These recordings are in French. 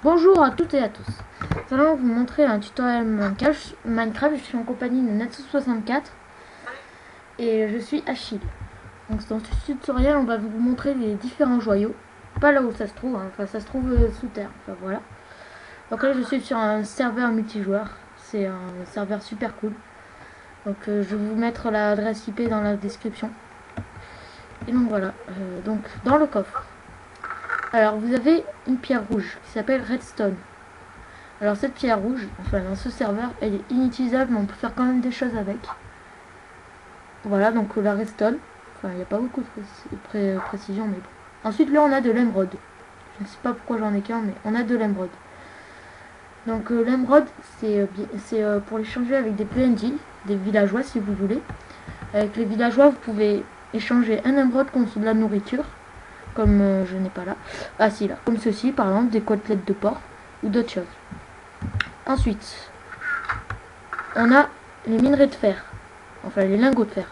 Bonjour à toutes et à tous. Nous allons vous montrer un tutoriel Minecraft. Je suis en compagnie de Natsu64 et je suis Achille. Donc dans ce tutoriel, on va vous montrer les différents joyaux. Pas là où ça se trouve, hein. Enfin ça se trouve sous terre. Enfin voilà. Donc là je suis sur un serveur multijoueur. C'est un serveur super cool. Donc je vais vous mettre l'adresse IP dans la description. Et donc voilà. Donc dans le coffre. Alors vous avez une pierre rouge qui s'appelle Redstone. Alors cette pierre rouge, enfin dans ce serveur, elle est inutilisable, mais on peut faire quand même des choses avec. Voilà, donc la redstone. Enfin, il n'y a pas beaucoup de précision, mais bon. Ensuite, là, on a de l'émeraude. Je ne sais pas pourquoi j'en ai qu'un, mais on a de l'émeraude. Donc l'émeraude, c'est pour l'échanger avec des PNJ, des villageois si vous voulez. Avec les villageois, vous pouvez échanger un émeraude contre de la nourriture, comme je n'ai pas là. Ah si, là, comme ceci, par exemple, des côtelettes de porc ou d'autres choses. Ensuite, on a les minerais de fer, enfin les lingots de fer.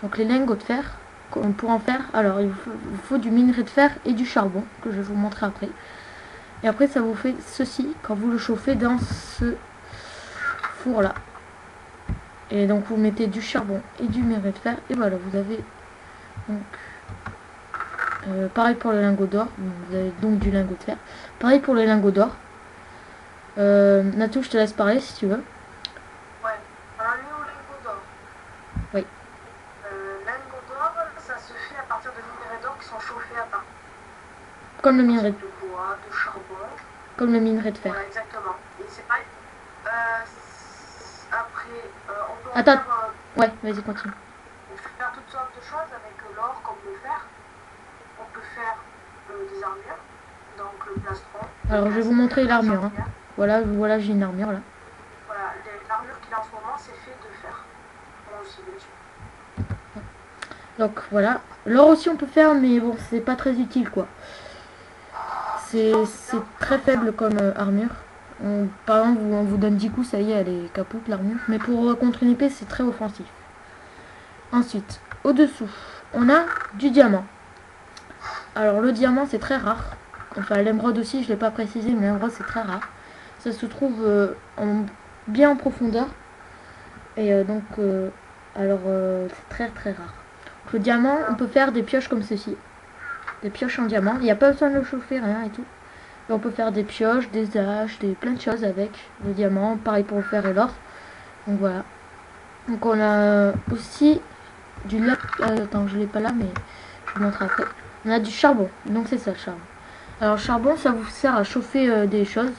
Donc les lingots de fer, pour en faire, alors il vous faut du minerai de fer et du charbon, que je vais vous montrer après. Et après ça vous fait ceci, quand vous le chauffez dans ce four là. Et donc vous mettez du charbon et du minerai de fer, et voilà, vous avez donc pareil pour les lingots d'or, vous avez donc du lingot de fer. Pareil pour les lingots d'or. Natou, je te laisse parler si tu veux. Ouais, alors lui au lingot d'or. Oui. Lingot d'or, ça se fait à partir de minerais d'or qui sont chauffés à part. Comme le minerai de bois, de charbon. Comme le minerai de fer. Voilà, exactement. Et c'est pareil. Après, on peut Attends. faire, ouais, vas-y, continue. on peut faire toutes sortes de choses avec l'or comme le fer. On peut faire des armures, donc le plastron. Alors je vais vous montrer l'armure. Hein. Voilà, j'ai une armure là. Voilà, l'armure qu'il a en ce moment, c'est fait de fer. Moi aussi, bien sûr. Donc voilà. L'or aussi on peut faire, mais bon, c'est pas très utile quoi. C'est très faible comme armure. Par exemple, on vous donne 10 coups, ça y est, elle est capote l'armure. Mais pour contre une épée, c'est très offensif. Ensuite, au-dessous, on a du diamant. Alors le diamant, c'est très rare. Enfin, l'émeraude aussi, je ne l'ai pas précisé, mais l'émeraude, c'est très rare. Ça se trouve bien en profondeur. Et c'est très très rare. Donc, le diamant, on peut faire des pioches comme ceci. Des pioches en diamant. Il n'y a pas besoin de le chauffer, rien et tout. Et on peut faire des pioches, des haches, plein de choses avec le diamant. Pareil pour le fer et l'or. Donc voilà. Donc on a aussi du lapis. Attends, je l'ai pas là, mais je vous montre après. On a du charbon. Donc c'est ça le charbon. Alors le charbon, ça vous sert à chauffer des choses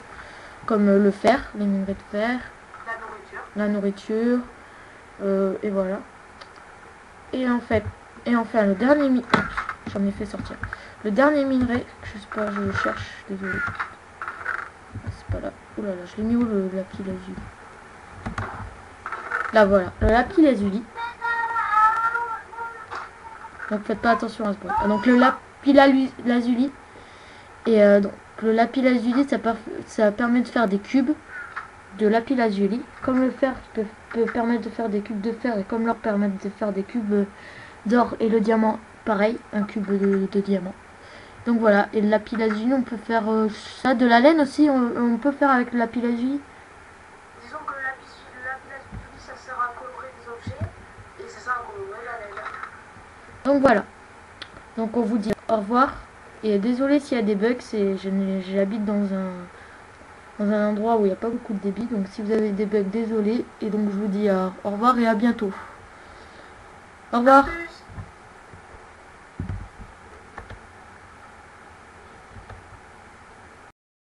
comme le fer, les minerais de fer, la nourriture, et voilà. Et enfin le dernier j'en ai fait sortir. Le dernier minerai, je sais pas, je le cherche, désolé. C'est pas là. Oh là là, je l'ai mis où le lapis lazuli? Là voilà, le lapis lazuli. Donc faites pas attention à ce bruit. Donc le lapis lazuli. Et donc le lapis lazuli, ça permet de faire des cubes de lapis lazuli. Comme le fer peut permettre de faire des cubes de fer, et comme l'or permet de faire des cubes d'or, et le diamant pareil, un cube de diamant. Donc voilà, et le lapis lazuli, on peut faire ça, de la laine aussi, on peut faire avec le lapis lazuli. Disons que le lapis lazuli, ça sert à colorer des objets, et ça sert à colorer la laine. Donc voilà, donc on vous dit au revoir, et désolé s'il y a des bugs, j'habite dans un endroit où il n'y a pas beaucoup de débit, donc si vous avez des bugs, désolé, et donc je vous dis au revoir et à bientôt. Au revoir.